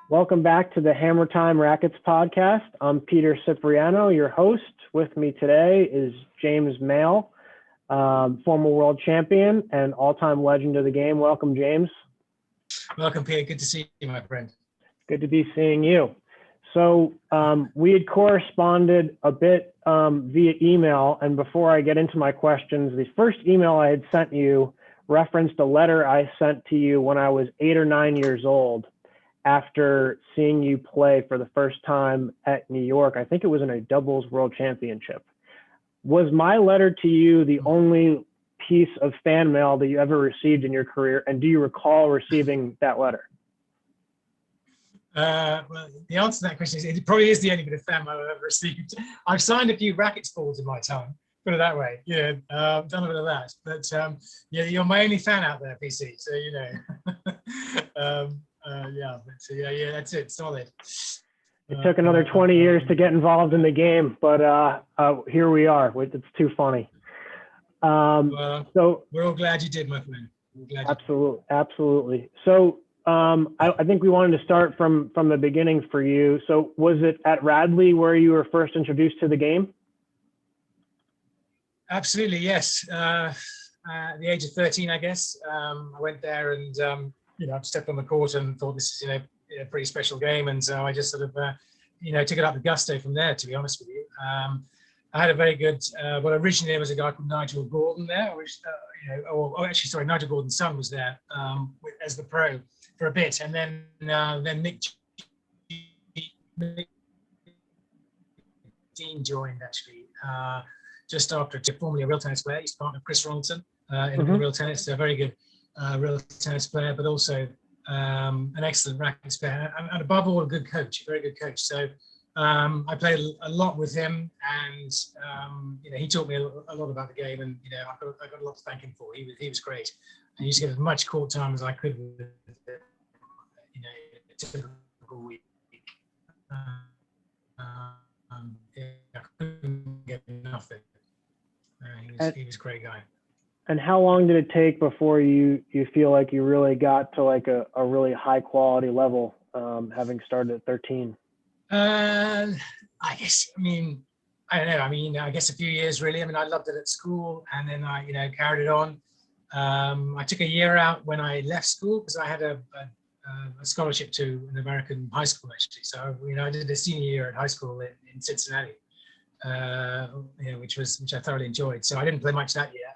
Welcome back to the Hammer Time Rackets podcast. I'm Peter Cipriano, your host. With me today is James Mail, former world champion and all-time legend of the game. Welcome, James. Welcome, Peter. Good to see you, my friend. Good to be seeing you. So we had corresponded a bit via email, and before I get into my questions, the first email I had sent you referenced a letter I sent to you when I was 8 or 9 years old, after seeing you play for the first time at New York. I think it was in a doubles world championship. Was my letter to you the only piece of fan mail that you ever received in your career? And do you recall receiving that letter? Well, the answer to that question is it probably is the only bit of fan mail I've ever received. I've signed a few Rackets balls in my time, put it that way. Yeah, I've done a bit of that. But yeah, you're my only fan out there, PC. So, you know. Yeah, that's it. Solid. It took another 20 years to get involved in the game, but here we are. It's too funny. So we're all glad you did, my friend. Absolutely. So I think we wanted to start from the beginning for you. So was it at Radley where you were first introduced to the game? Absolutely, yes. At the age of 13, I guess, I went there and I stepped on the court and thought this is, a pretty special game. And so I just sort of, took it up with gusto from there, to be honest with you. I had a very good, originally there was a guy called Nigel Gordon there, which, Nigel Gordon's son was there as the pro for a bit. And then Mick Dean joined, actually, just after, formerly a real tennis player. He's partner of Chris Ronson in real tennis. So a very good real tennis player, but also an excellent rackets player, and above all, a good coach, a very good coach. So I played a lot with him, and he taught me a lot about the game, and I got a lot to thank him for. He was great. I used to get as much court time as I could with a typical week. I couldn't get enough of it. He was a great guy. And how long did it take before you feel like you really got to like a really high quality level, having started at 13? I don't know. I guess a few years really. I loved it at school, and then I, carried it on. I took a year out when I left school because I had a scholarship to an American high school, actually. So, I did a senior year at high school in Cincinnati, which I thoroughly enjoyed. So I didn't play much that year.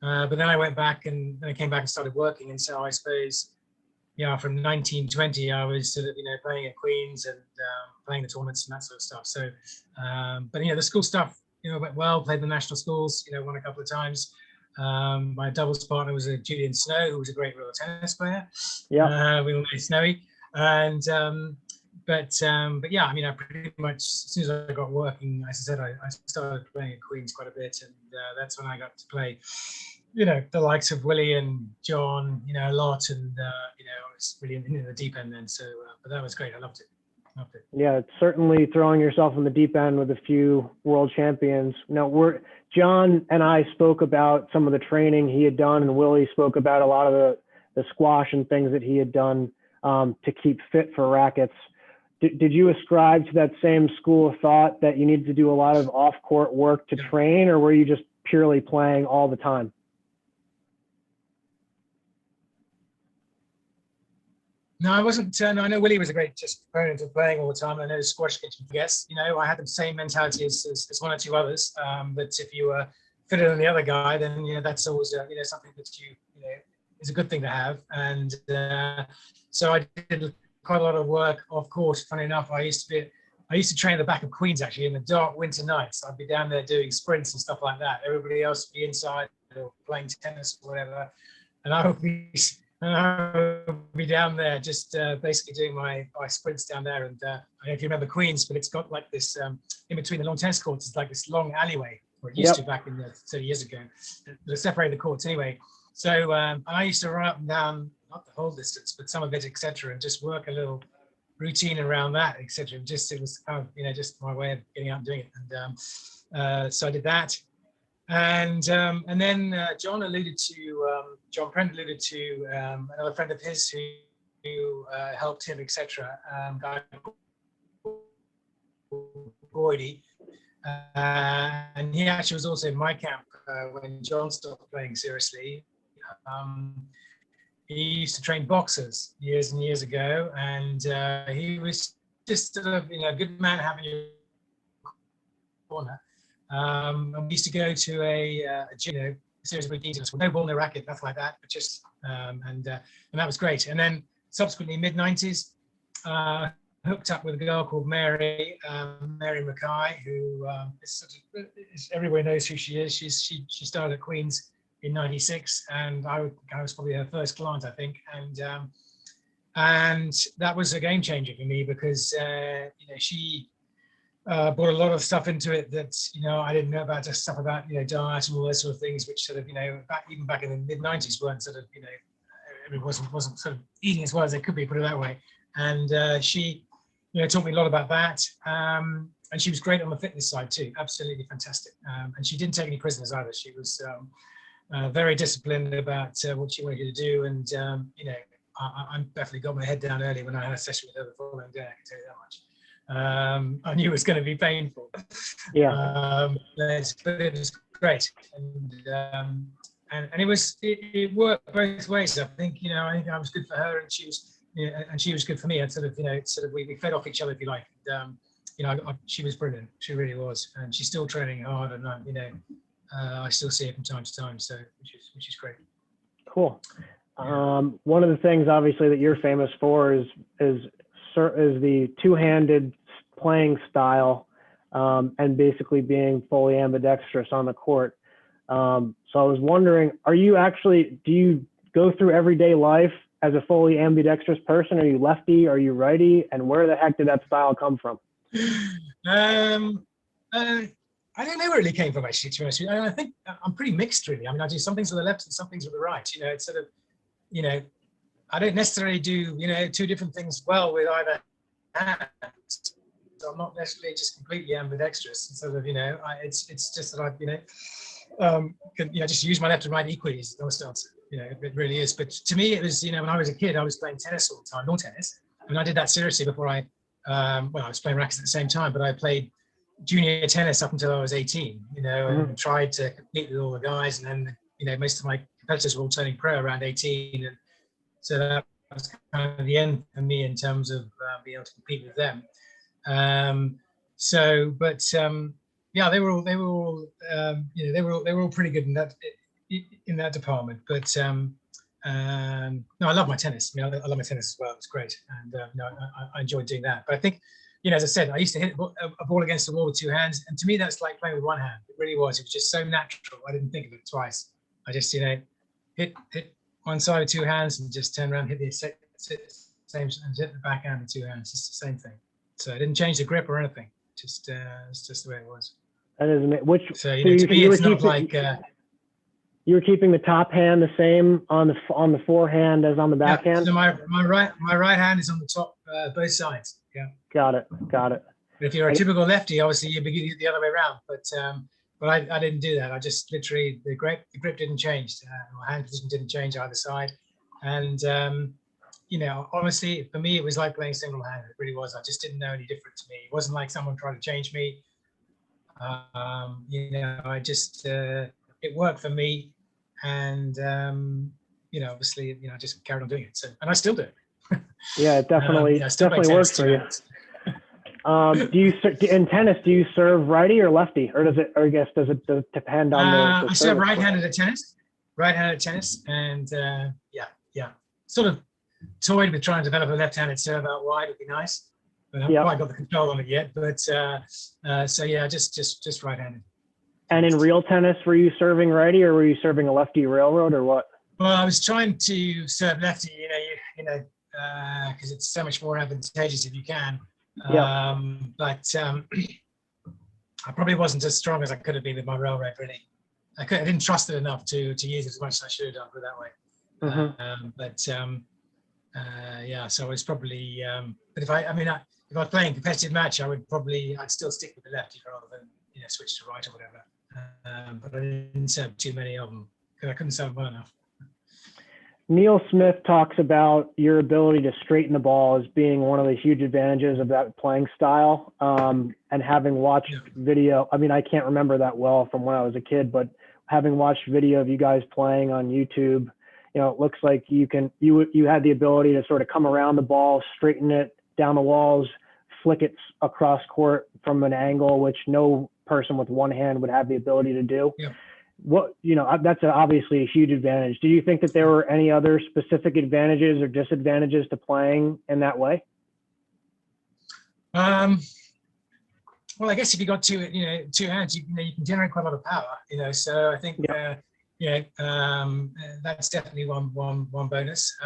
But then I went back and then I came back and started working. And so I suppose, from 1920, I was sort of, playing at Queen's and playing the tournaments and that sort of stuff. So, but the school stuff, went well, played the national schools, won a couple of times. My doubles partner was Julian Snow, who was a great real tennis player. Yeah. We were very snowy. And, but yeah, I pretty much, as soon as I got working, as I said, I started playing at Queen's quite a bit. And that's when I got to play, the likes of Willie and John, a lot. And, I was really in the deep end then. So, but that was great. I loved it. Yeah, it's certainly throwing yourself in the deep end with a few world champions. John and I spoke about some of the training he had done, and Willie spoke about a lot of the squash and things that he had done to keep fit for rackets. Did you ascribe to that same school of thought that you needed to do a lot of off-court work to train, or were you just purely playing all the time? No, I wasn't. No, I know Willie was a great proponent of playing all the time. I know the squash kitchen. Yes, I had the same mentality as one or two others. But if you were fitter than the other guy, then that's always something that is a good thing to have. And so I did quite a lot of work off course. Funny enough, I used to train at the back of Queen's, actually, in the dark winter nights. I'd be down there doing sprints and stuff like that. Everybody else would be inside or playing tennis or whatever, and I would be down there just basically doing my sprints down there. And I don't know if you remember Queen's, but it's got like this in between the long tennis courts. It's like this long alleyway, or it used to back in 30 years ago. They separated the courts anyway. So I used to run up and down, not the whole distance, but some of it, etc., and just work a little routine around that, etc. It was kind of just my way of getting out and doing it. And so I did that. And then John Prent alluded to another friend of his who who helped him, etc. Guy Boydie, and he actually was also in my camp when John stopped playing seriously. He used to train boxers years and years ago, and he was just sort of, a good man having your corner. And we used to go to a gym, series of routines, no ball, no racket, nothing like that, but just and that was great. And then subsequently, mid-90s, hooked up with a girl called Mary Mackay, who everybody knows who she is. She started at Queen's in '96, and I was probably her first client, I think, and that was a game changer for me because she brought a lot of stuff into it that I didn't know about, just stuff about diet and all those sort of things, which sort of even back in the mid '90s weren't sort of everyone wasn't sort of eating as well as they could be, put it that way. And she taught me a lot about that. And she was great on the fitness side too, absolutely fantastic. And she didn't take any prisoners either. She was very disciplined about what she wanted you to do. And I definitely got my head down early when I had a session with her the following day, I can tell you that much. I knew it was going to be painful. Yeah. But it was great. And it worked both ways. I think I think I was good for her, and she was good for me. And sort of we fed off each other, if you like. She was brilliant. She really was, and she's still training hard. And I still see her from time to time. So which is great. Cool. One of the things, obviously, that you're famous for is the two-handed playing style, and basically being fully ambidextrous on the court. So I was wondering, do you go through everyday life as a fully ambidextrous person? Are you lefty? Are you righty? And where the heck did that style come from? I don't know where it really came from, actually, to be honest with you. I think I'm pretty mixed, really. I mean, I do some things with the left and some things with the right. It's sort of, I don't necessarily do, two different things well with either hand. So I'm not necessarily just completely ambidextrous. And sort of, it's just that I, can just use my left and right equally is the honest answer. It really is. But to me, it was, when I was a kid, I was playing tennis all the time, lawn tennis. I mean, I did that seriously before I was playing rackets at the same time, but I played junior tennis up until I was 18, and tried to compete with all the guys. And then, most of my competitors were all turning pro around 18. And so that was kind of the end for me in terms of being able to compete with them. They were all pretty good in that department. But no, I love my tennis. I love my tennis as well. It's great, and I enjoyed doing that. But I think, as I said, I used to hit a ball against the wall with two hands, and to me, that's like playing with one hand. It really was. It was just so natural. I didn't think of it twice. I just, hit one side with two hands and just turn around, hit the same, and hit the backhand with two hands. It's the same thing. So I didn't change the grip or anything. It's just the way it was. That is amazing. To me, it's not like. You were keeping the top hand the same on the forehand as on the backhand? So my right hand is on the top, both sides. Yeah. Got it. But if you're a typical lefty, obviously you'd be the other way around. But I didn't do that. I just literally the grip didn't change. My hand position didn't change either side. And honestly, for me, it was like playing single handed. It really was. I just didn't know any different to me. It wasn't like someone trying to change me. I just it worked for me, and obviously, I just carried on doing it. So, and I still do it. Yeah, it definitely works for you. In tennis, do you serve righty or lefty, or does it depend on the I serve right-handed at tennis, and sort of toyed with trying to develop a left-handed serve out wide would be nice, but I haven't quite got the control on it yet. But just right-handed. And in real tennis, were you serving righty, or were you serving a lefty railroad, or what? Well, I was trying to serve lefty, because it's so much more advantageous if you can. But I probably wasn't as strong as I could have been with my railroad, really. I didn't trust it enough to use it as much as I should have done, put it that way. So it's probably. But if I was playing a competitive match, I'd still stick with the lefty rather than switch to right or whatever. But I didn't serve too many of them because I couldn't serve well enough. Neil Smith talks about your ability to straighten the ball as being one of the huge advantages of that playing style. And having watched video, I mean, I can't remember that well from when I was a kid, but having watched video of you guys playing on YouTube, you know, it looks like you had the ability to sort of come around the ball, straighten it down the walls, flick it across court from an angle, which no person with one hand would have the ability to do. Yeah. What, you know, that's obviously a huge advantage. Do you think that there were any other specific advantages or disadvantages to playing in that way? Well, I guess if you got two hands, you can generate quite a lot of power. So I think that's definitely one bonus.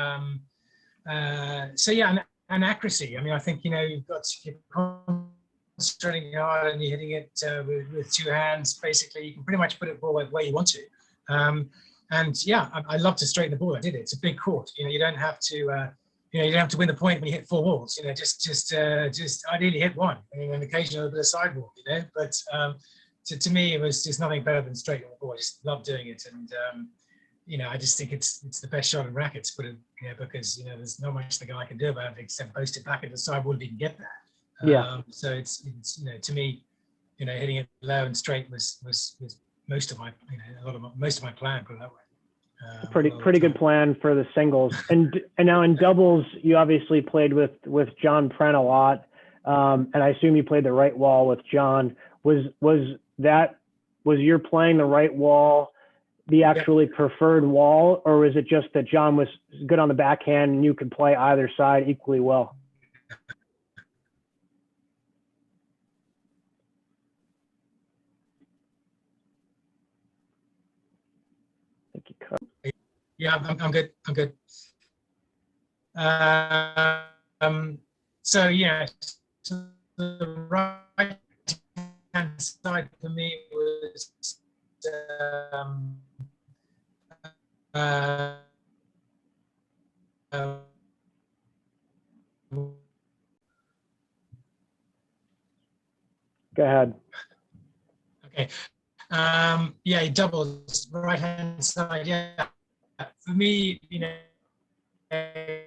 So yeah, and accuracy. I mean, I think you've got you're concentrating hard and you're hitting it with two hands. Basically, you can pretty much put it ball where you want to. And yeah, I love to straighten the ball. I did it. It's a big court. You don't have to. You don't have to win the point when you hit four walls. Just ideally hit one, and occasionally a bit of sidewalk. But to me, it was just nothing better than straightening the ball. I just love doing it, and I just think it's the best shot in rackets. But because there's not much the guy can do about it except post it back at the sidewall if he can get there. Yeah. So it's to me, hitting it low and straight was most of my most of my plan, put it that way. Pretty good plan for the singles. And now in doubles, you obviously played with John Pren a lot, and I assume you played the right wall with John. Was your playing the right wall the actually preferred wall, or was it just that John was good on the backhand and you could play either side equally well? Yeah, I'm good. So yeah, so the right hand side for me was Go ahead. Okay. Yeah, he doubles right hand side. Yeah, for me, I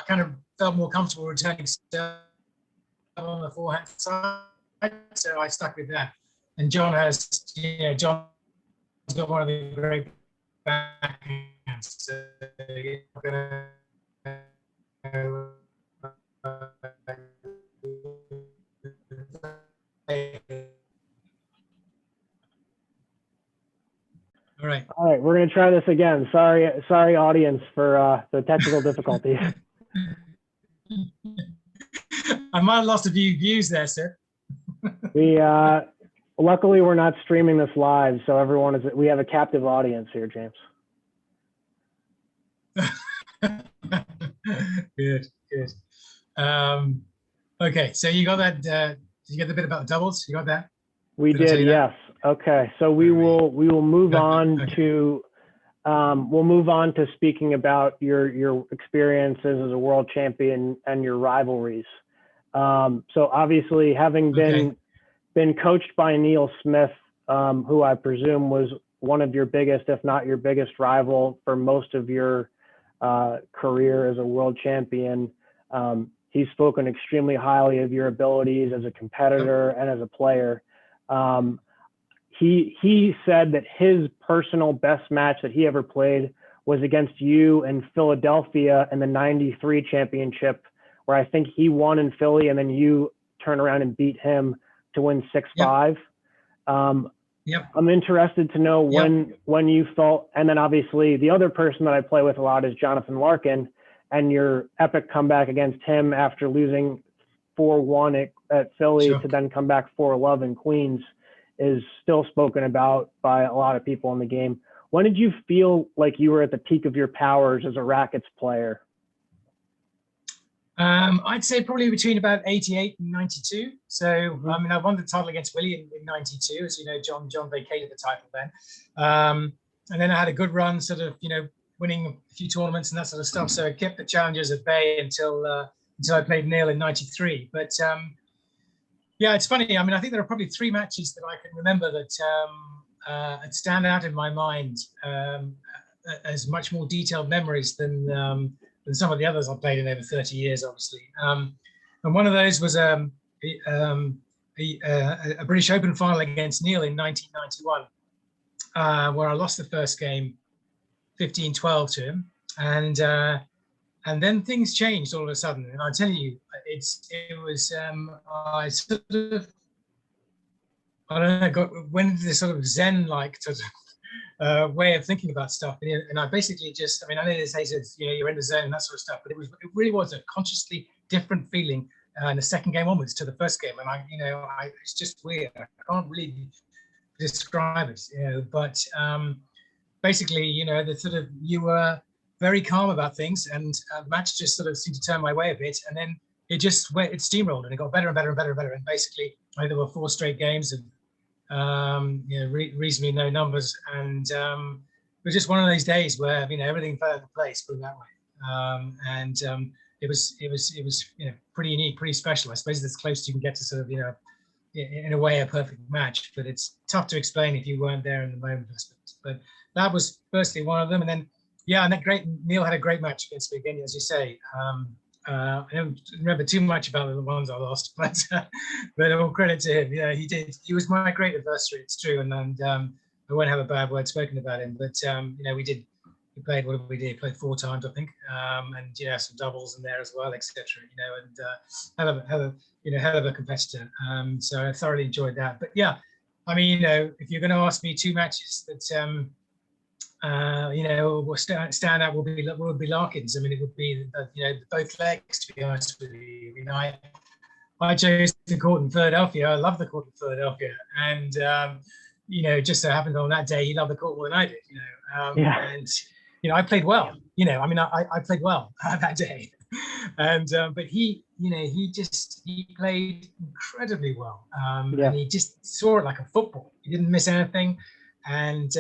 kind of felt more comfortable returning on the forehand side, so I stuck with that. And John has, John's got one of the great backhands. So All right, we're going to try this again. Sorry, audience, for the technical difficulties. I might have lost a few views there, sir. Luckily we're not streaming this live, so we have a captive audience here, James. Good. Okay, so you got that. Did you get the bit about the doubles? You got that? We did, yes. Okay, so we will move on to speaking about your experiences as a world champion and your rivalries. So obviously, having been coached by Neil Smith, who I presume was one of your biggest, if not your biggest rival for most of your career as a world champion, he's spoken extremely highly of your abilities as a competitor and as a player. He said that his personal best match that he ever played was against you in Philadelphia in the '93 championship, where I think he won in Philly and then you turn around and beat him to win 6-5. Yep. I'm interested to know when you felt, and then obviously the other person that I play with a lot is Jonathan Larkin, and your epic comeback against him after losing 4-1 at Philly to then come back 4-love in Queens is still spoken about by a lot of people in the game. When did you feel like you were at the peak of your powers as a rackets player? I'd say probably between about 88 and 92. So, I mean, I won the title against Willie in 92. As you know, John vacated the title then. And then I had a good run, sort of, winning a few tournaments and that sort of stuff. So I kept the challengers at bay until I played Neil in 93. But yeah, it's funny. I mean, I think there are probably 3 matches that I can remember that stand out in my mind as much more detailed memories than some of the others I've played in over 30 years, obviously. And one of those was a British Open final against Neil in 1991, where I lost the first game 15-12 to him. And then things changed all of a sudden. And I tell you, I don't know, went into this sort of Zen-like sort of way of thinking about stuff. And I basically just, I know they say, you're in the zone and that sort of stuff, but it really was a consciously different feeling in the second game onwards to the first game. And it's just weird. I can't really describe it, but basically, the sort of, you were very calm about things, and the match just sort of seemed to turn my way a bit, and then it steamrolled, and it got better and better and better and better. And basically, there were 4 straight games of reasonably no numbers, and it was just one of those days where everything fell into place, put it that way. It was pretty unique, pretty special. I suppose it's as close as you can get to sort of in a way a perfect match, but it's tough to explain if you weren't there in the moment, I suppose. But that was firstly one of them, and then Neil had a great match against me again, as you say. I don't remember too much about the ones I lost, but all credit to him. Yeah, he did. He was my great adversary. It's true, and I won't have a bad word spoken about him. But we played. What did we do? We played 4 times, I think, and some doubles in there as well, etc. And hell of a competitor. So I thoroughly enjoyed that. But yeah, if you're going to ask me 2 matches that will stand out, will be Larkins. It would be both legs, to be honest with you. I chose the court in Philadelphia. I love the court in Philadelphia, and just so happened on that day he loved the court more than I did. And I played well. I played well that day, and but he played incredibly well, and he just saw it like a football. He didn't miss anything, and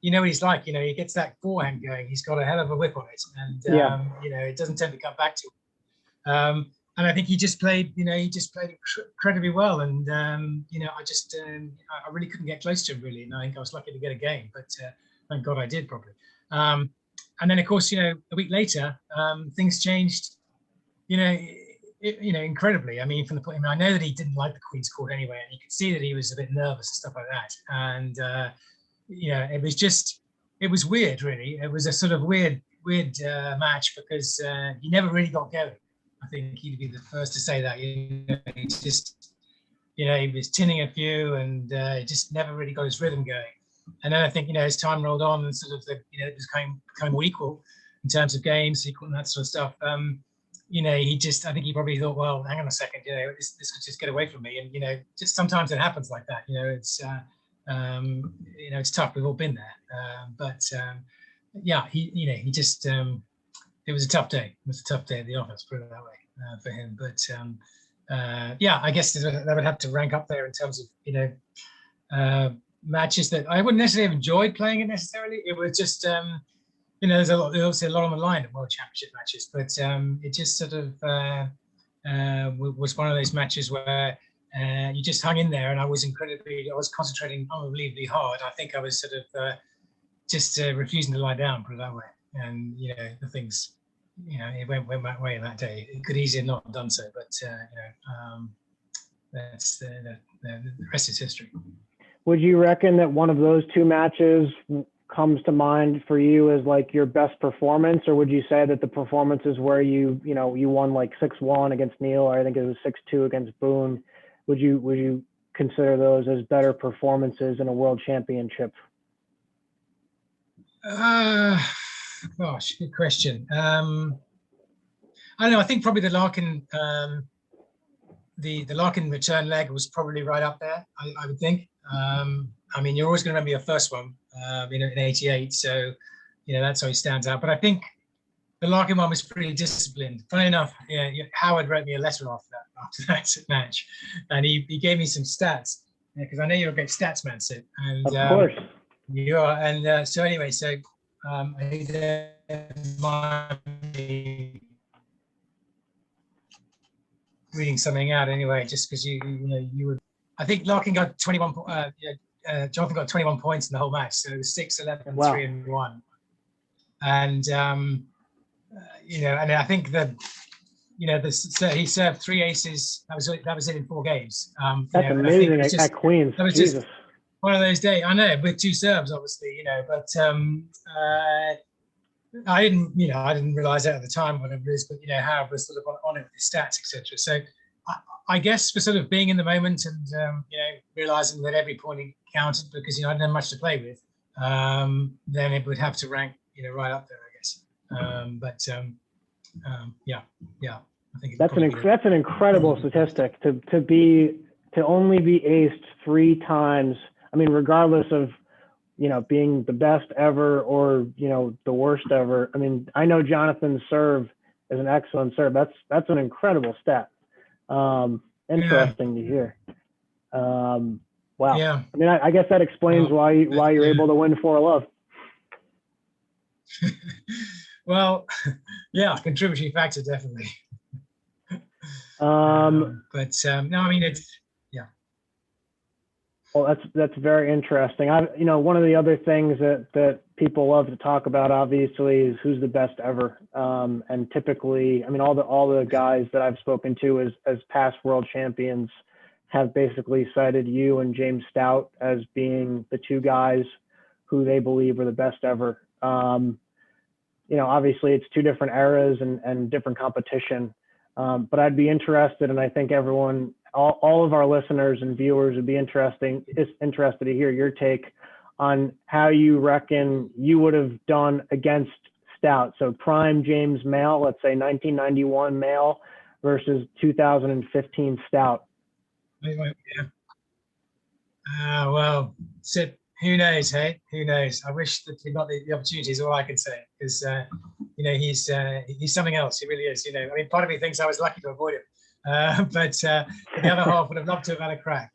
what he's like. He gets that forehand going. He's got a hell of a whip on it, and it doesn't tend to come back to him. And I think he just played. He just played incredibly well, and I really couldn't get close to him really, and I think I was lucky to get a game, but thank God I did probably. And then of course, a week later, things changed. Incredibly. From the point, I know that he didn't like the Queen's Court anyway, and you could see that he was a bit nervous and stuff like that, and. It was weird, really. It was a sort of weird match because he never really got going. I think he'd be the first to say that. He was tinning a few and just never really got his rhythm going. And then I think, as time rolled on and sort of it became more equal in terms of games, equal and that sort of stuff. I think he probably thought, well, hang on a second, this could just get away from me. And just sometimes it happens like that. It's tough. We've all been there, he just it was a tough day. It was a tough day at the office, put it that way, for him. But I guess that would have to rank up there in terms of matches that I wouldn't necessarily have enjoyed playing it necessarily. It was just there's obviously a lot on the line at World Championship matches, but it just sort of was one of those matches where. You just hung in there, and I was concentrating unbelievably hard. I think I was sort of just refusing to lie down, put it that way. And the things, it went that way that day. It could easily not have done so, but that's the rest is history. Would you reckon that one of those 2 matches comes to mind for you as like your best performance, or would you say that the performances where you won like 6-1 against Neil, or I think it was 6-2 against Boone? Would you consider those as better performances in a world championship? Gosh, good question. I don't know. I think probably the Larkin, the Larkin return leg was probably right up there. I would think. You're always going to remember your first one, in '88. So, that's how he stands out. But I think the Larkin one was pretty disciplined. Funny enough, Howard wrote me a letter after that match, and he gave me some stats, because I know you're a great stats man, Sid. And of course you are. And so anyway, I might be reading something out anyway, just because you would. I think Larkin got 21 Jonathan got 21 points in the whole match, so it was 6-11, Wow. 3-1, and and I think that he served 3 aces. That was it in 4 games. That's amazing at Queens. That was Jesus. just one of those days. I know, with 2 serves, obviously, but I didn't realize that at the time, whatever it is, but how I was sort of on it with the stats, etc. So I guess for sort of being in the moment and realizing that every point counted, because I didn't have much to play with, then it would have to rank right up there, I guess. I think that's an incredible statistic to only be aced 3 times. I mean, regardless of being the best ever or the worst ever. I mean, I know Jonathan's serve is an excellent serve. That's an incredible stat. Interesting to hear. Wow. Yeah. I mean, I guess that explains why you're able to win 4 love. Well, yeah, contributing factor, definitely. No, I mean, it's Well, that's very interesting. One of the other things that people love to talk about, obviously, is who's the best ever. And typically, I mean, all the guys that I've spoken to as past world champions have basically cited you and James Stout as being the 2 guys who they believe are the best ever. Obviously, it's 2 different eras and different competition. But I'd be interested, and I think everyone, all of our listeners and viewers would be interested to hear your take on how you reckon you would have done against Stout. So prime James Male, let's say 1991 Male versus 2015 Stout. Yeah. Well, Sid, who knows, hey? Who knows? I wish that he got the opportunity, is all I can say, because he's something else. He really is. I mean, part of me thinks I was lucky to avoid him, but the other half would have loved to have had a crack.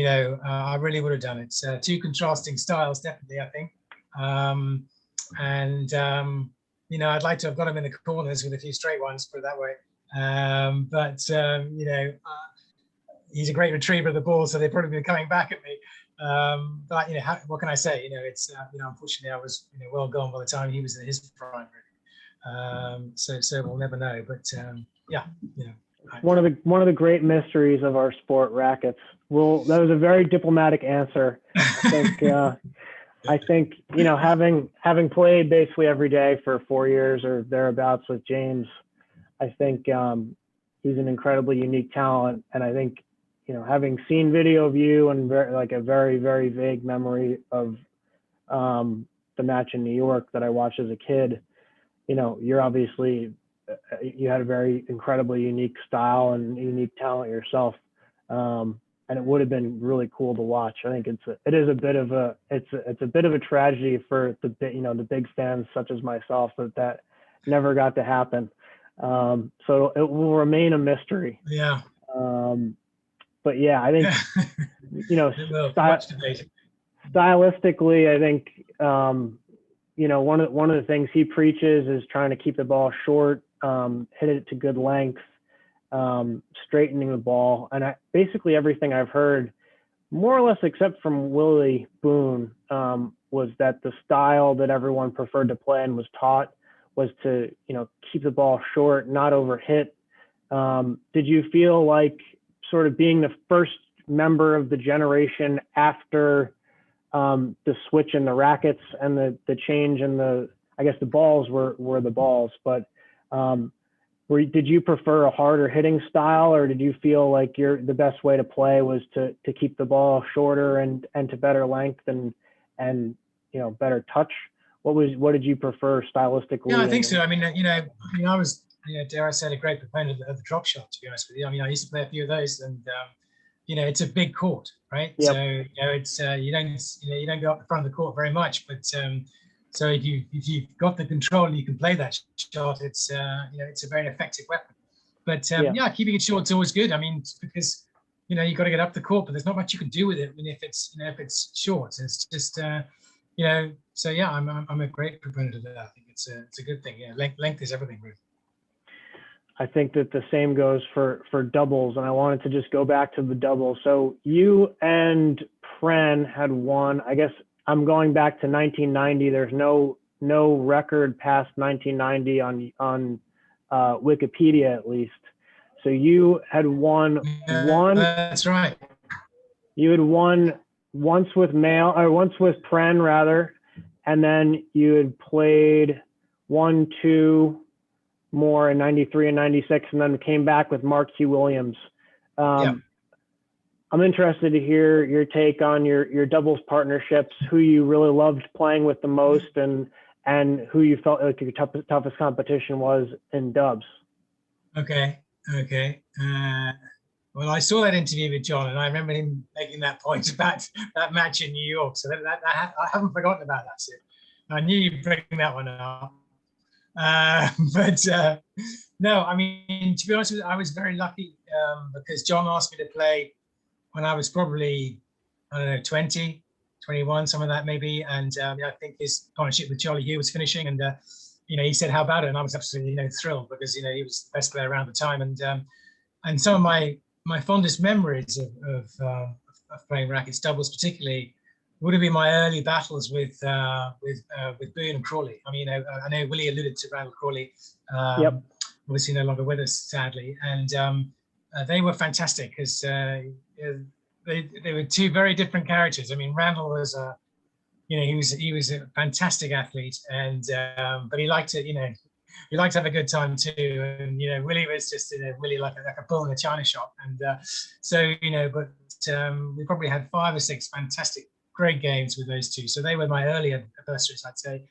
I really would have done it. 2 contrasting styles, definitely, I think. I'd like to have got him in the corners with a few straight ones, put it that way. He's a great retriever of the ball, so they've probably been coming back at me. But what can I say? It's unfortunately I was well gone by the time he was in his prime. So we'll never know. But one of the great mysteries of our sport, rackets. Well, that was a very diplomatic answer. I think having played basically every day for 4 years or thereabouts with James, I think he's an incredibly unique talent, and I think having seen video of you and a very, very vague memory of the match in New York that I watched as a kid, you're obviously, you had a very incredibly unique style and unique talent yourself. And it would have been really cool to watch. I think it is a bit of a tragedy for the big fans such as myself that never got to happen. So it will remain a mystery. Yeah. But yeah, I think, stylistically, I think, one of the things he preaches is trying to keep the ball short, hit it to good length, straightening the ball. And basically everything I've heard, more or less except from Willie Boone, was that the style that everyone preferred to play and was taught was to, keep the ball short, not overhit. Did you feel like, sort of being the first member of the generation after the switch in the rackets and the change in I guess the balls were the balls, but did you prefer a harder hitting style, or did you feel like the best way to play was to keep the ball shorter and to better length and better touch? What did you prefer stylistically? Yeah, I think so. I mean, I was, dare I say, a great proponent of the drop shot, to be honest with you. I mean, I used to play a few of those, and it's a big court, right? Yep. So it's you don't go up the front of the court very much, but so if you've got the control and you can play that shot, it's it's a very effective weapon. But keeping it short is always good. I mean, because you've got to get up the court, but there's not much you can do with it. I mean, if it's short, it's just So yeah, I'm a great proponent of that. I think it's a good thing. Yeah, length is everything, really. I think that the same goes for doubles, and I wanted to just go back to the doubles. So you and Pren had won. I guess I'm going back to 1990. There's no record past 1990 on Wikipedia, at least. So you had won one. That's right. You had won once with Pren rather, and then you had played 1, 2 more in 93 and 96, and then came back with Mark Q. Williams. I'm interested to hear your take on your doubles partnerships, who you really loved playing with the most, and who you felt like your toughest competition was in dubs. Okay. Well, I saw that interview with John, and I remember him making that point about that match in New York. So I haven't forgotten about that, Sid. I knew you'd bring that one up. No, I mean, to be honest with you, I was very lucky because John asked me to play when I was probably, I don't know, 20, 21, some of that maybe. And I think his partnership with Charlie Hugh was finishing, and he said, "How about it?" And I was absolutely, thrilled because he was the best player around the time. And some of my fondest memories of playing rackets doubles, particularly, would have been my early battles with Boone and Crawley. I mean, I know Willie alluded to Randall Crawley. Yep. Obviously no longer with us, sadly. And they were fantastic because they were two very different characters. I mean, Randall was he was a fantastic athlete, and but he liked to he liked to have a good time too. And Willie was just really like a bull in a china shop. And but we probably had 5 or 6 fantastic, great games with those two. So they were my early adversaries, I'd say.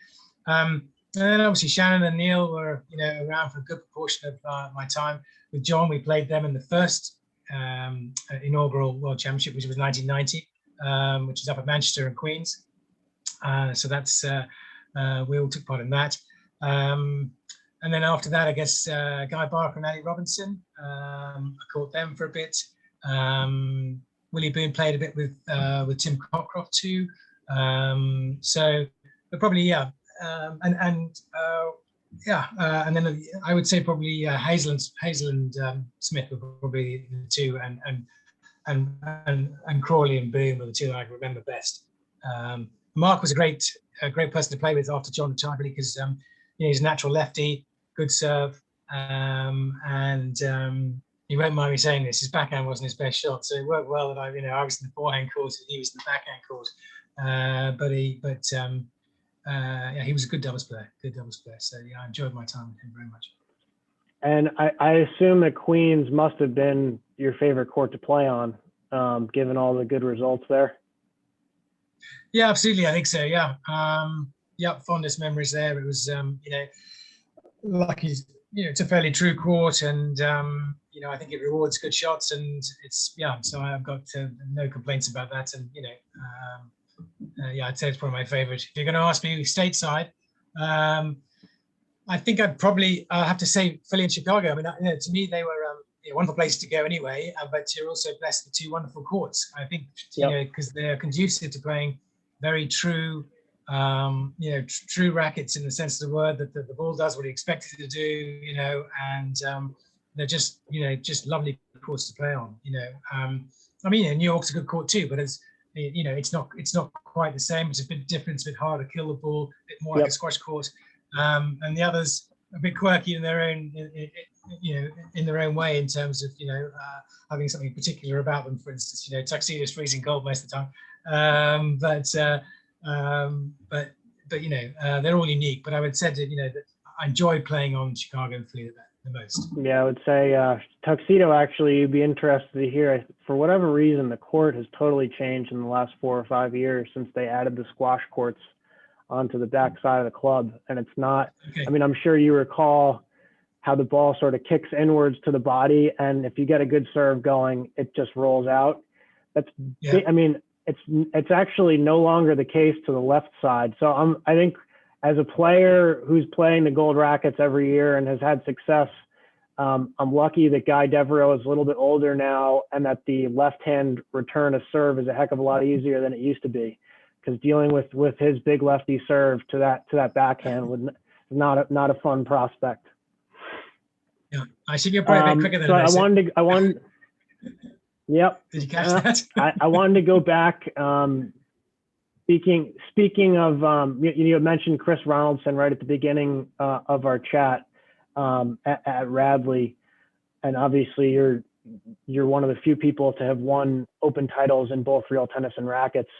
And then obviously Shannon and Neil were around for a good proportion of my time. With John, we played them in the first inaugural World Championship, which was 1990, which is up at Manchester and Queens. So that's we all took part in that. And then after that, I guess Guy Barker and Ali Robinson, I caught them for a bit. Willie Boone played a bit with Tim Cockcroft too. But probably and then I would say probably Hazel and Smith were probably the two, and Crawley and Boone were the two that I remember best. Mark was a great person to play with after John retired, really, because he's a natural lefty, good serve, and you won't mind me saying this, his backhand wasn't his best shot, so it worked well that I was in the forehand court and he was in the backhand court. He was a good doubles player. So yeah, I enjoyed my time with him very much. And I assume that Queens must have been your favorite court to play on, given all the good results there. Yeah, absolutely. I think so. Yeah. Fondest memories there. It was, lucky, it's a fairly true court, and, I think it rewards good shots, and so I've got no complaints about that. And, I'd say it's probably my favorite. If you're going to ask me stateside, I think I'd probably have to say Philly and Chicago. I mean, to me, they were wonderful places to go anyway, but you're also blessed with 2 wonderful courts. I think, because they're conducive to playing very true, true rackets in the sense of the word, that the ball does what you expect it to do, and they're just, just lovely courts to play on, New York's a good court too, but it's not quite the same. It's a bit different, it's a bit harder to kill the ball, a bit more like a squash court, and the others a bit quirky in their own, in their own way, in terms of having something particular about them. For instance, tuxedos freezing cold most of the time, but they're all unique. But I would say that I enjoy playing on Chicago and Philly the most. Yeah, I would say tuxedo. Actually, you'd be interested to hear. For whatever reason, the court has totally changed in the last 4 or 5 years since they added the squash courts onto the back side of the club, and it's not. Okay. I mean, I'm sure you recall how the ball sort of kicks inwards to the body, and if you get a good serve going, it just rolls out. I mean, it's actually no longer the case to the left side. So I think as a player who's playing the gold rackets every year and has had success, I'm lucky that Guy Devereaux is a little bit older now, and that the left-hand return of serve is a heck of a lot easier than it used to be, because dealing with his big lefty serve to that backhand was not a fun prospect. Yeah, I should be probably a bit quicker than So I said. Yep. Did you catch that? I wanted to go back. Speaking of, you had mentioned Chris Ronaldson right at the beginning of our chat at Radley, and obviously you're one of the few people to have won open titles in both real tennis and rackets.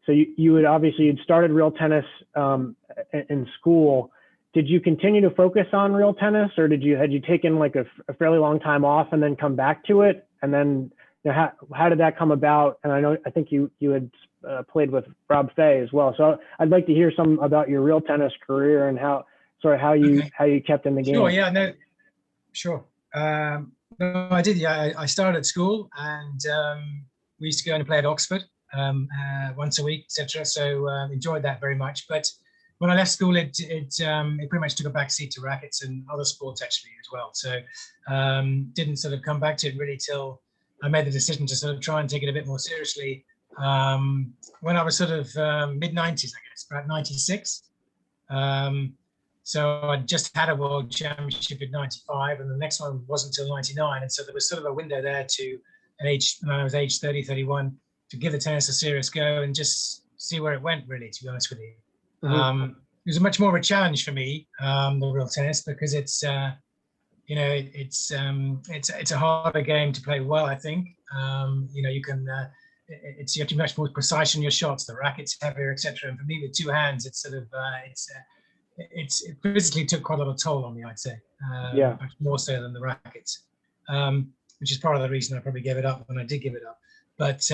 So you'd started real tennis in school. Did you continue to focus on real tennis, or had you taken like a fairly long time off and then come back to it? And then how did that come about? And I think you had played with Rob Fay as well. So I'd like to hear some about your real tennis career and how you kept in the game. Sure. Yeah. No. Sure. No, I did. Yeah, I started at school, and we used to go and play at Oxford once a week, etc. So enjoyed that very much. But when I left school, it pretty much took a backseat to rackets and other sports actually as well. So didn't sort of come back to it really till I made the decision to sort of try and take it a bit more seriously when I was sort of mid-90s, I guess, about 96. So I just had a world championship in 95, and the next one wasn't until 99. And so there was sort of a window there when I was age 30, 31, to give the tennis a serious go and just see where it went, really, to be honest with you. Mm-hmm. It was much more of a challenge for me, the real tennis, because it's a harder game to play well, I think. You can, you have to be much more precise in your shots, the racket's heavier, etc. And for me, with two hands, it's sort of, it physically took quite a lot of toll on me, I'd say. Much more so than the rackets, which is part of the reason I probably gave it up when I did give it up. But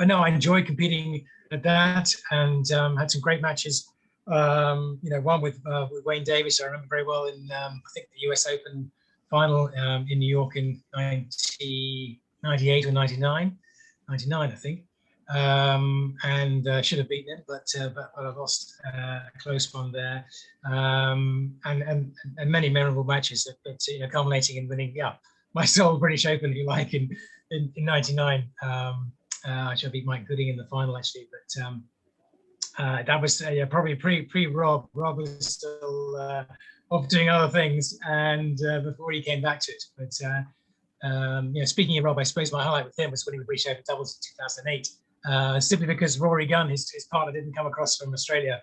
no, I enjoyed competing at that, and had some great matches. One with Wayne Davis, I remember very well in I think the US Open final in New York in 1998 or 99, I think. And should have beaten him, but I lost a close one there, and many memorable matches, but culminating in winning, my sole British Open, if you like, in 99. I should beat Mike Gooding in the final actually, but that was probably pre Rob. Rob was still off doing other things, and before he came back to it. But speaking of Rob, I suppose my highlight with him was winning the British Open doubles in 2008. Simply because Rory Gunn, his partner, didn't come across from Australia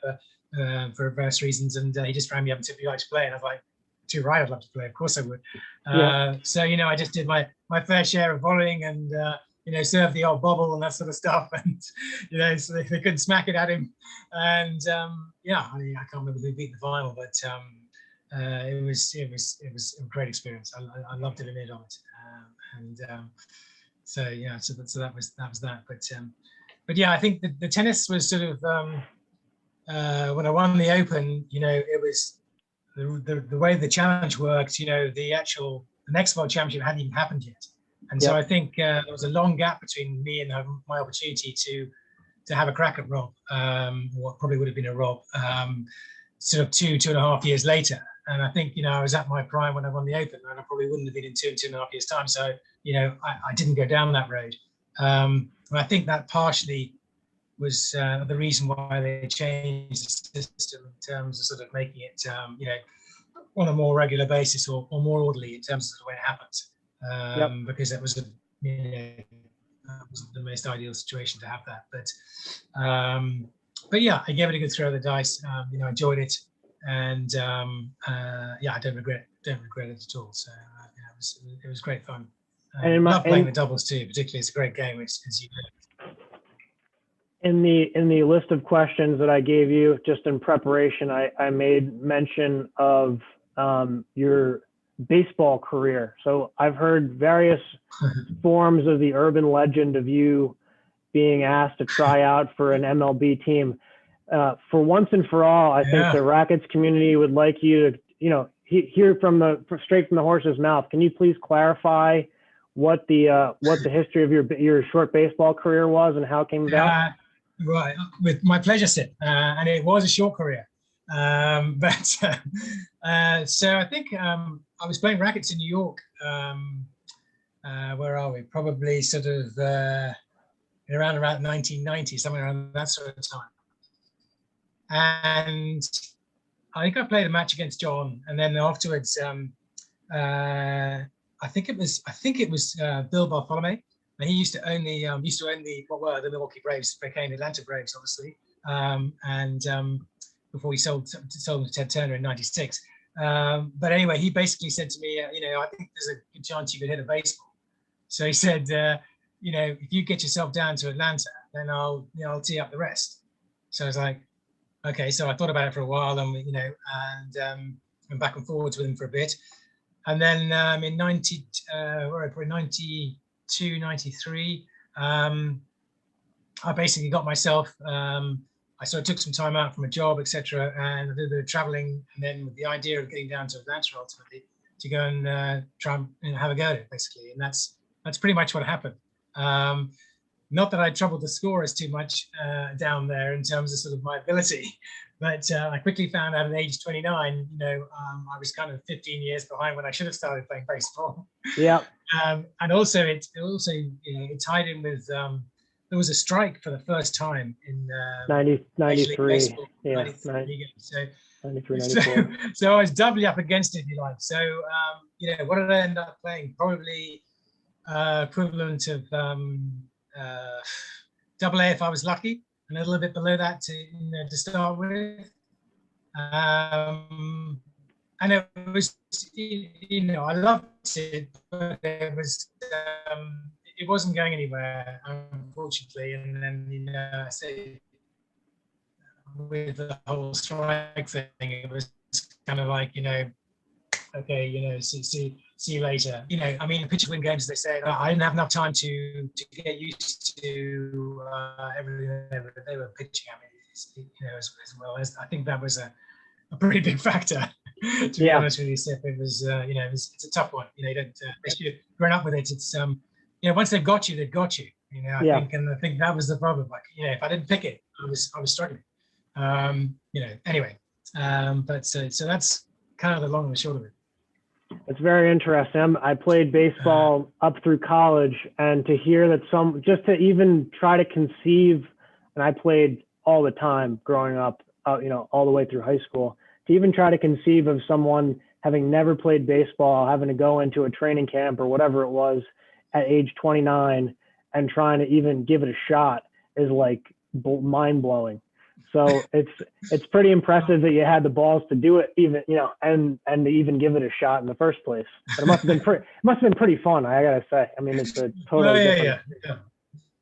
for various reasons, and he just rang me up and said, "Would you like to play?" And I was like, "Too right, I'd love to play. Of course I would." So I just did my fair share of volleying and served the odd bobble and that sort of stuff, and so they couldn't smack it at him. And I can't remember who beat the final, but it was a great experience. I loved every minute of it, so that was that. But I think the tennis was sort of when I won the Open, it was the way the challenge worked. The next World Championship hadn't even happened yet, and so I think there was a long gap between me and my opportunity to have a crack at Rob, what probably would have been a Rob, sort of 2.5 years later. And I think, I was at my prime when I won the Open, and I probably wouldn't have been in 2.5 years' time. So, I didn't go down that road. And I think that partially was the reason why they changed the system in terms of sort of making it, on a more regular basis or more orderly in terms of the way it happens. Because it was wasn't the most ideal situation to have that. But I gave it a good throw of the dice. I enjoyed it. And I don't regret it at all. So it was great fun. I love playing the doubles too, particularly. It's a great game, as you know. In the list of questions that I gave you, just in preparation, I made mention of your baseball career. So I've heard various forms of the urban legend of you being asked to try out for an MLB team. For once and for all, I think the Rackets community would like you to, hear straight from the horse's mouth. Can you please clarify what the history of your short baseball career was and how it came about? Right, with my pleasure, Sid. And it was a short career. So I think I was playing rackets in New York. Where are we? Probably sort of around 1990, somewhere around that sort of time. And I think I played a match against John, and then afterwards I think it was Bill Bartholomew, and he used to own the what were the Milwaukee Braves, became the Atlanta Braves, obviously, and before he sold them to Ted Turner in '96. But anyway, he basically said to me, I think there's a good chance you could hit a baseball. So he said, if you get yourself down to Atlanta, then I'll tee up the rest. So I was like, okay. So I thought about it for a while, and went back and forwards with him for a bit. And then in 92, 93, I basically got myself, I sort of took some time out from a job, etc., and I did a bit of traveling, and then with the idea of getting down to Atlanta ultimately to go and try and have a go at it, basically. And that's pretty much what happened. Not that I troubled the scorers too much down there in terms of sort of my ability, but I quickly found out at age 29, I was kind of 15 years behind when I should have started playing baseball. Yeah. And also it tied in with there was a strike for the first time in 93. Yeah. 93. So 93, 94. So I was doubly up against it, if you like. So what did I end up playing? Probably equivalent of double A if I was lucky, and a little bit below that to start with. And it was, I loved it, but it wasn't going anywhere, unfortunately. And then, I say with the whole strike thing, it was kind of like, okay, see you later. I mean, pitchers win games, as they say. I didn't have enough time to get used to everything they were pitching at me, as well. As I think that was a pretty big factor, to be honest with you, Sip. It was, it's a tough one. You don't, if you've grown up with it, it's, once they've got you, they've got you. I think that was the problem. Like, if I didn't pick it, I was struggling. Anyway, but so that's kind of the long and the short of it. It's very interesting. I played baseball up through college, and to hear that just to even try to conceive, and I played all the time growing up, all the way through high school, to even try to conceive of someone having never played baseball, having to go into a training camp or whatever it was at age 29 and trying to even give it a shot is like mind blowing. So it's pretty impressive that you had the balls to do it, even and to even give it a shot in the first place. But it must have been pretty fun. I gotta say. I mean, it's a totally different.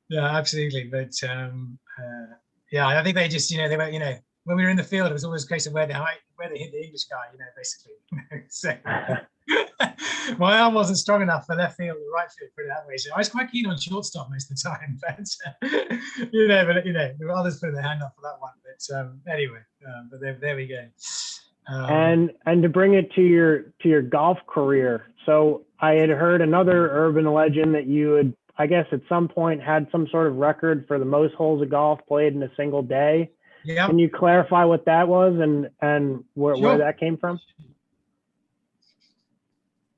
Yeah, absolutely. But I think they just they were when we were in the field, it was always a case of where they hit the English guy, basically. So my arm wasn't strong enough for left field or right field, put it that way. So I was quite keen on shortstop most of the time, but there were others putting their hand up for that one. But anyway, but there we go. And to bring it to your golf career, so I had heard another urban legend that you had, I guess, at some point had some sort of record for the most holes of golf played in a single day. Yeah. Can you clarify what that was and where that came from?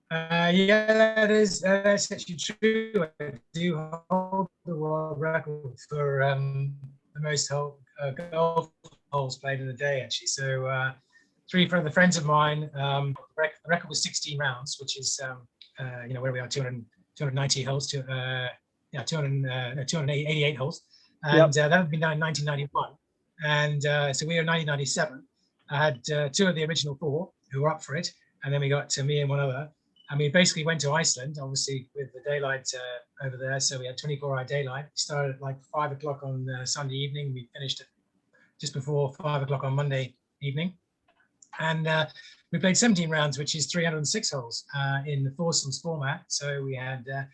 That's actually true. I do hold the world record for the most golf holes played in a day, actually. So 3 for the friends of mine. The record was 16 rounds, which is where we are, 290 holes, 288 holes, and that had been done in 1991. And so we were in 1997. I had 2 of the original 4 who were up for it, and then we got me and one other. And we basically went to Iceland, obviously with the daylight over there. So we had 24-hour daylight. We started at like 5 o'clock on Sunday evening. We finished at just before 5 o'clock on Monday evening. And we played 17 rounds, which is 306 holes in the foursomes format. So we had the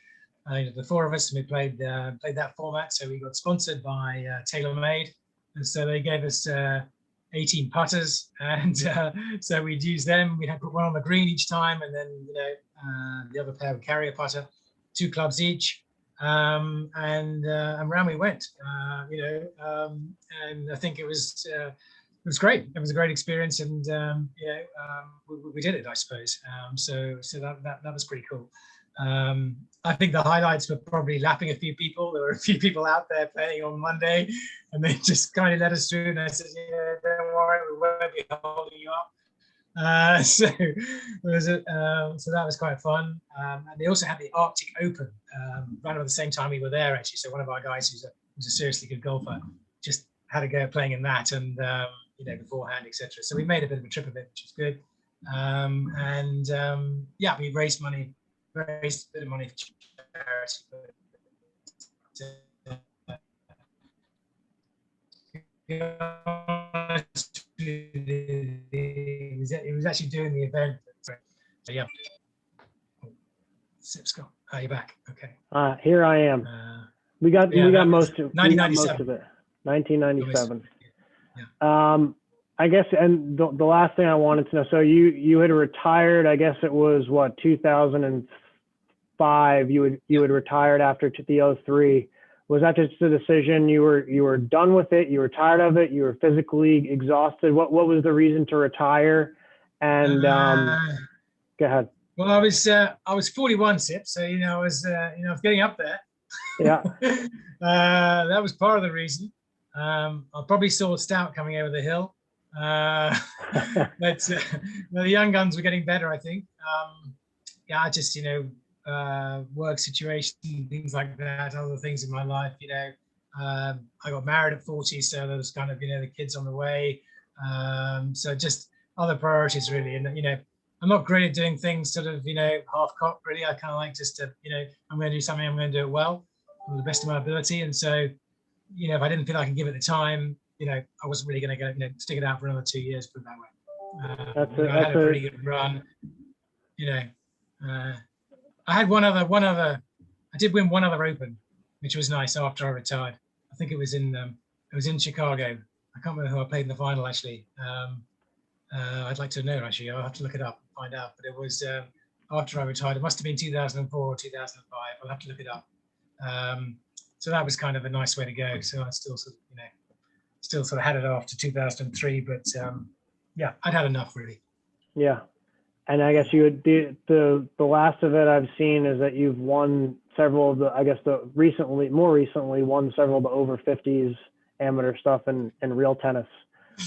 4 of us, and we played that format. So we got sponsored by TaylorMade. And so they gave us 18 putters, and so we'd use them. We'd have put one on the green each time, and then the other pair would carry a putter, 2 clubs each, and round we went. And I think it was great. It was a great experience, and we did it, I suppose. So that was pretty cool. I think the highlights were probably lapping a few people. There were a few people out there playing on Monday, and they just kind of let us through. And I said, "Yeah, don't worry, we won't be holding you up." So so that was quite fun. And they also had the Arctic Open right around the same time we were there, actually. So one of our guys who's a seriously good golfer just had a go playing in that, and beforehand, etc. So we made a bit of a trip of it, which was good. Yeah, we raised a bit of money for charity. He was actually doing the event. So yeah. Sip's gone. Oh, you're back. Okay. Here I am. We got most of 1997. it. 1997. Yeah. I guess, and the last thing I wanted to know. So you had retired. I guess it was what, 2005. You had retired after the 03. Was that just a decision? You were done with it. You were tired of it. You were physically exhausted. What was the reason to retire? And go ahead. Well, I was 41, Sip. So I was getting up there. Yeah. That was part of the reason. I probably saw Stout coming over the hill. But the young guns were getting better, I think. I just work situation, things like that, other things in my life. I got married at 40, so there was kind of the kids on the way. So just other priorities really, and I'm not great at doing things sort of half-cocked really. I kind of like just to I'm going to do something, I'm going to do it well to the best of my ability. And so if I didn't feel I could give it the time, I wasn't really going to go stick it out for another 2 years, put it that way. I had a pretty good run. I had one other. I did win one other Open, which was nice after I retired. I think it was in Chicago. I can't remember who I played in the final actually. I'd like to know actually. I'll have to look it up and find out. But it was after I retired. It must have been 2004 or 2005. I'll have to look it up. So that was kind of a nice way to go. So I still sort of had it after 2003. But yeah, I'd had enough really. Yeah. And I guess you would the last of it I've seen is that you've won several of the, I guess more recently won several of the over 50s amateur stuff in real tennis.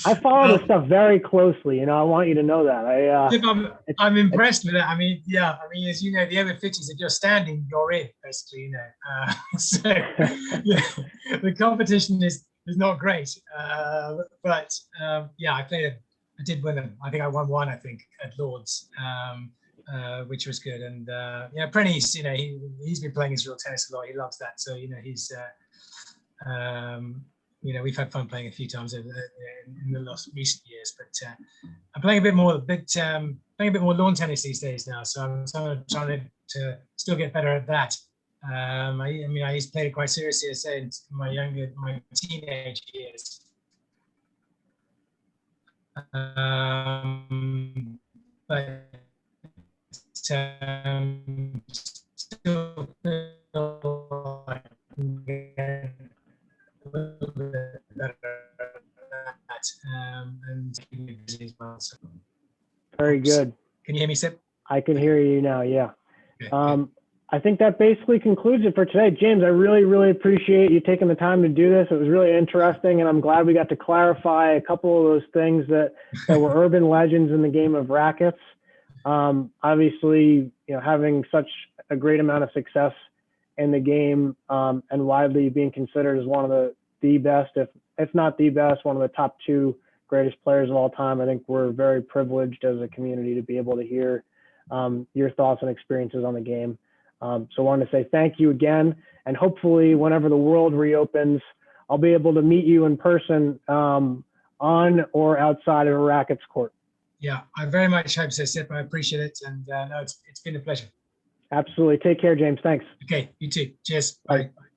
I follow this stuff very closely. I want you to know that. I'm impressed with that. I mean, as you know, the over 50s, if you're standing, you're in basically. So the competition is not great. But I did win them. I think I won one, at Lord's, which was good. And Prentice, he's been playing his real tennis a lot. He loves that. So he's we've had fun playing a few times in the recent years. But I'm playing a bit more lawn tennis these days now. So I'm trying to still get better at that. I used to play it quite seriously, as I said, in my teenage years. But still feel like I'm getting a little bit better at that, and keeping me busy as well. So. Very good. Can you hear me, Sip? I can hear you now. Yeah. Okay. I think that basically concludes it for today. James, I really, really appreciate you taking the time to do this. It was really interesting, and I'm glad we got to clarify a couple of those things that were urban legends in the game of rackets. Obviously, having such a great amount of success in the game and widely being considered as one of the best, if not the best, one of the top 2 greatest players of all time. I think we're very privileged as a community to be able to hear your thoughts and experiences on the game. So I want to say thank you again, and hopefully whenever the world reopens, I'll be able to meet you in person on or outside of a rackets court. Yeah, I very much hope so, Sip. I appreciate it, and no, it's been a pleasure. Absolutely. Take care, James. Thanks. Okay, you too. Cheers. Bye.